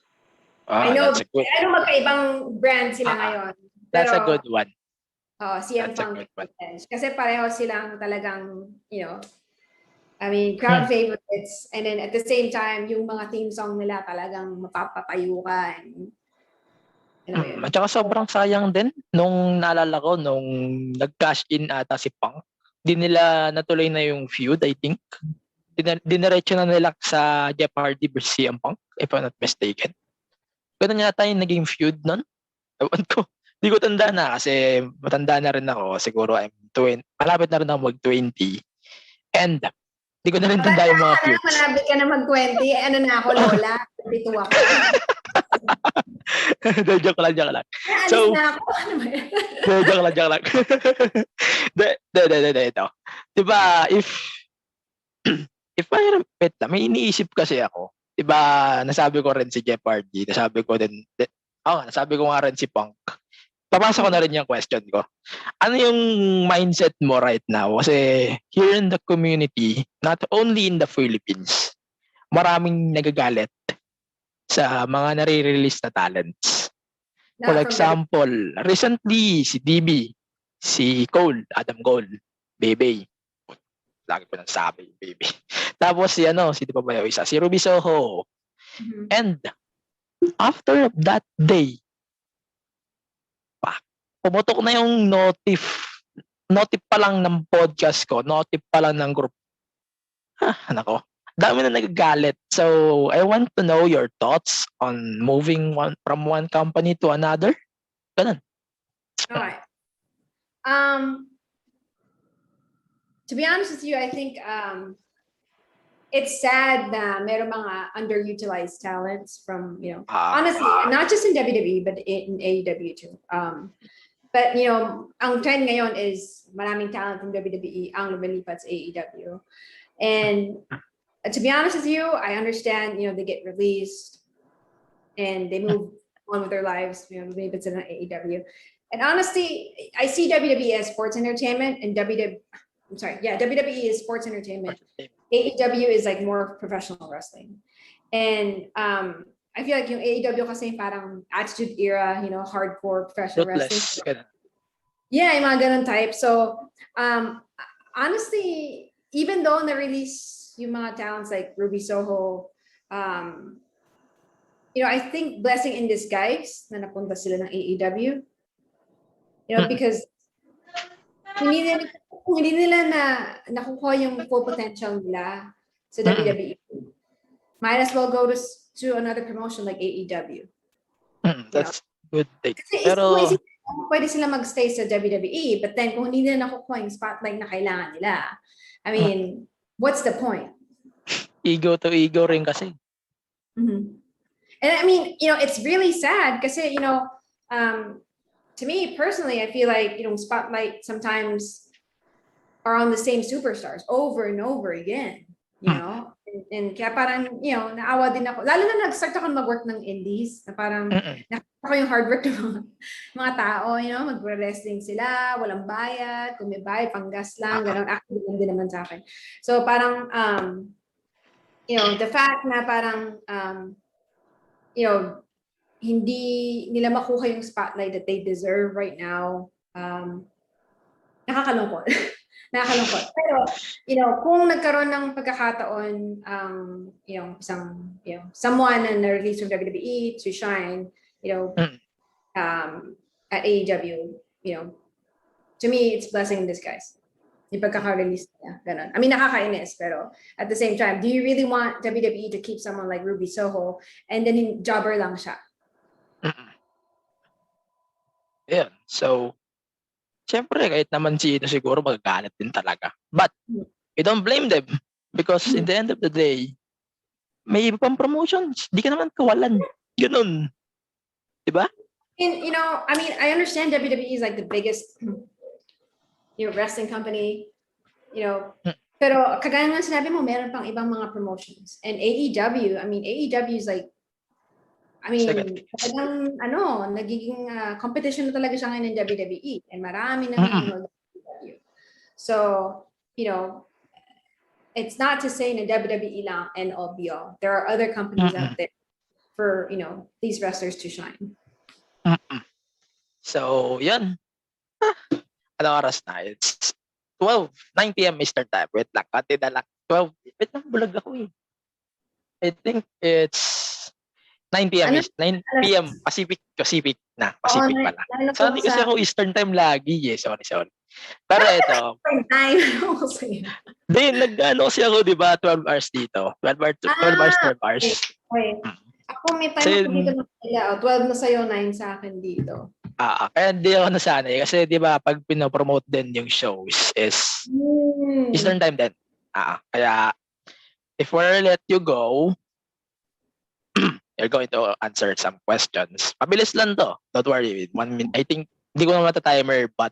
I know magkaibang brand sila ngayon. That's a good one. CM Punk and Edge. Kasi pareho silang talagang, I mean, crowd favorites. And then at the same time, yung mga theme song nila talagang mapapatayo ka. At saka sobrang sayang din nung naalala ko nung nag-cash in ata si Punk. Di nila natuloy na yung feud, I think. Diniretso na nila sa Jeff Hardy versus CM Punk, if I'm not mistaken. Ganun yata yung naging feud nun. Ewan ko. Di ko tanda na kasi matanda na rin ako. Siguro malapit na rin ako mag-20. And di ko na rin tanda yung mga feuds. Malapit ka na mag-20. Ano na ako, Lola? 22 ako. Joke lang. Alis So, na ako. Ano ba yan? joke lang. Ito. Diba, if may iniisip kasi ako. Diba, nasabi ko rin si Jeff Hardy, nasabi ko nga rin si Punk. Papasok ko na rin yung question ko. Ano yung mindset mo right now? Kasi here in the community, not only in the Philippines, maraming nagagalit sa mga nare-release na talents. For example, recently, si DB, si Adam Cole, Bebe. Lagi ko nang sabi, Bebe. Tapos si di ba ba yung isa? Si Ruby Soho. Mhm. And after that day, pumutok na yung notif pa lang ng podcast ko, notif pa lang ng group. Nako. Dami na nagagalit. So, I want to know your thoughts on moving from one company to another. Ganun. Okay. To be honest with you, I think it's sad na meron mga underutilized talents from, honestly, not just in WWE, but in AEW too. But, ang trend ngayon is maraming talent from WWE ang lumilipat sa AEW. And to be honest with you, I understand, they get released and they move on with their lives, lumilipat sila ng AEW. And honestly, I see WWE as sports entertainment and WWE is sports entertainment. AEW is like more professional wrestling. And I feel like yung AEW kasi parang attitude era, hardcore professional wrestling. Yeah, yung mga ganun type. So honestly, even though na-release yung mga talents like Ruby Soho, I think blessing in disguise na napunta sila ng AEW. Because hindi nila na nakukuha yung full potential nila sa WWE. Might as well go to another promotion like AEW. That's good take. Pero pwede sila magstay sa WWE, but then kung hindi nila nakukuha yung spotlight na kailangan nila, I mean, what's the point? Ego to ego rin kasi. Mm-hmm. And I mean, it's really sad kasi, to me personally, I feel like, spotlight sometimes are on the same superstars over and over again, and kaya parang, naawa din ako. Lalo na nag-start ako mag-work ng indies, na parang nakita ko yung hard work ng mga tao, mag-wrestling sila, walang bayad, kung may bayad, panggas lang, gano'n. Actually, din naman sa akin. So parang, the fact na parang, hindi nila makuha yung spotlight that they deserve right now, nakakalungkot. Nakakalungkot. Pero, kung nagkaroon ng pagkakataon, someone na na-release from WWE to shine, at AEW, to me, it's blessing in disguise. Yung pagkaka-release niya, ganun. I mean, nakakainis, pero at the same time, do you really want WWE to keep someone like Ruby Soho and then jobber lang siya? Yeah. So, siyempre, kahit naman sino siguro magagalit din talaga. But, we don't blame them because in the end of the day, may iba pang promotions. Di ka naman kawalan. Ganun. Diba? And, I mean, I understand WWE is like the biggest, wrestling company, pero kagaya nga sinabi mo, meron pang ibang mga promotions. And AEW, I mean, AEW is like, talagang, nagiging competition na talaga siya ngayon ng WWE. And marami na nanonood ng WWE. So, it's not to say na WWE lang and all be all. There are other companies out there for, these wrestlers to shine. So, yun. Anong oras na? It's 9 p.m. Eastern Time. Wait lang. Kati na lang. 12. Wait lang, bulag ako eh. I think it's 9 p.m. 9 p.m. Pacific na. Pacific pala. Sorry kasi ako Eastern Time lagi eh. Sorry. Pero ito. Nag-ano kasi ako, di ba? 12 hours dito. 12 hours. Okay. Ako may time ako dito na sa'yo. 12 na sa'yo, 9 sa akin dito. Kaya hindi ako nasanay. Kasi di ba, pag pinopromote din yung shows is Eastern Time din. Kaya, if we're let you go, You're going to answer some questions. Mabilis lang to. Don't worry. 1 minute. I think, hindi ko na mata-timer, but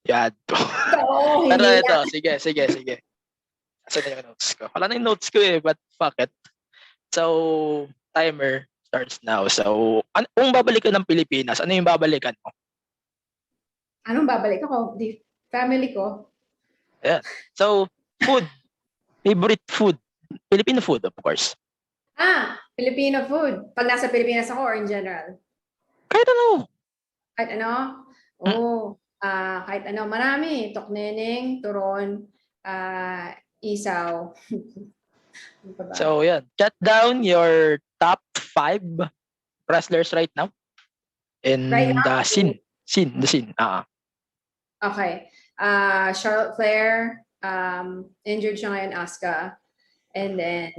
yan. Oo, Pero hindi ito, na. sige. Asan na yung notes ko? Wala na yung notes ko but fuck it. So, timer starts now. So, kung babalik ka ng Pilipinas, ano yung babalikan mo? Anong babalik ako? Family ko. Ayan. So, food. Favorite food. Filipino food, of course. Filipino food. Pag nasa Pilipinas ako or in general? Kahit ano. Kahit ano? Kahit ano. Marami. Tokneneng, turon, isaw. So, yan. Cut down your top 5 wrestlers right now in Right now? the scene. The scene. Okay. Charlotte Flair, injured siya ngayon, Asuka. And then,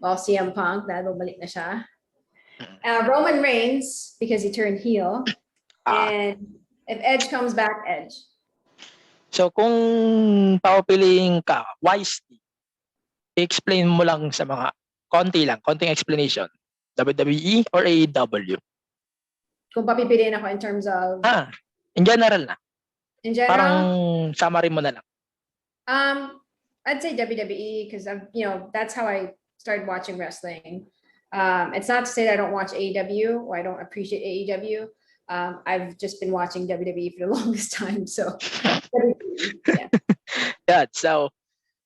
CM Punk, dahil bumalik na siya. Roman Reigns, because he turned heel. And if Edge comes back, Edge. So, kung papapiliin ka, wisely, explain mo lang sa mga, konting explanation. WWE or AEW? Kung papipiliin ako in terms of... in general na. In general? Parang summary mo na lang. I'd say WWE because that's how I started watching wrestling. It's not to say that I don't watch AEW or I don't appreciate AEW. I've just been watching WWE for the longest time. So, yeah. So,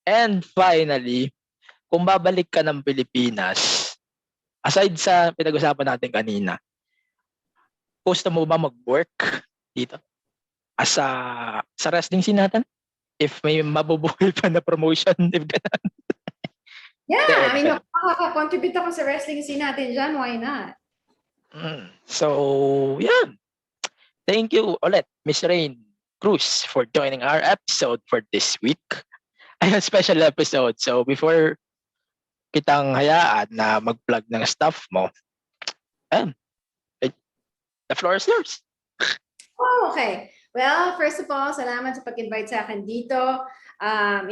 and finally, kung babalik ka ng Pilipinas, aside sa pinag-usapan natin kanina, gusto mo ba mag-work dito? Sa wrestling scene natin? If may mabubuhay pa na promotion, if gano'n. Yeah, I mean, makaka-contribute ako sa wrestling scene natin dyan, why not? So, yeah. Thank you ulit, Miss Raine Cruz, for joining our episode for this week. Ay, a special episode. So, before kitang hayaan na mag-plug ng stuff mo, the floor is yours. Okay. Well, first of all, salamat sa pag-invite sa akin dito. I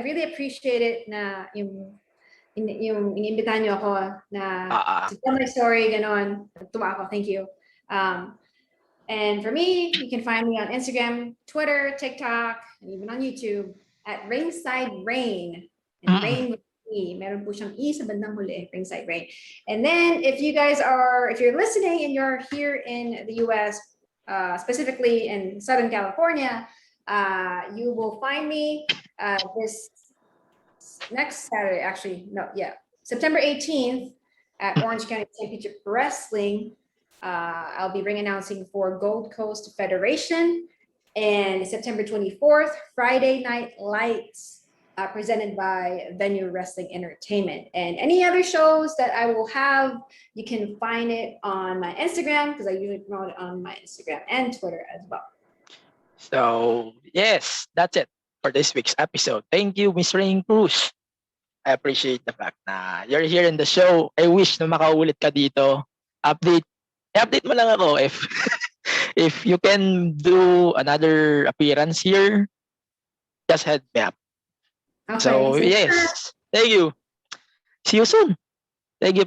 really appreciate it na yung inimbitahan niyo ako na to tell my story, ganon. Tuwa ako, thank you. And for me, you can find me on Instagram, Twitter, TikTok, and even on YouTube at Ringside Raine. And Raine with E. Meron po siyang E sa bandang huli, Ringside Raine. And then if you're listening and you're here in the US, specifically in Southern California, you will find me this next Saturday, September 18th at Orange County Championship Wrestling. I'll be ring announcing for Gold Coast Federation, and September 24th, Friday Night Lights, presented by Venue Wrestling Entertainment. And any other shows that I will have, you can find it on my Instagram, because I usually promote it on my Instagram and Twitter as well. So, yes, that's it for this week's episode. Thank you, Miss Raine Cruz. I appreciate the fact na you're here in the show. I wish na makaulit ka dito. Update mo lang ako if if you can do another appearance here, just head me up. Okay, so, yes. Thank you. See you soon. Thank you.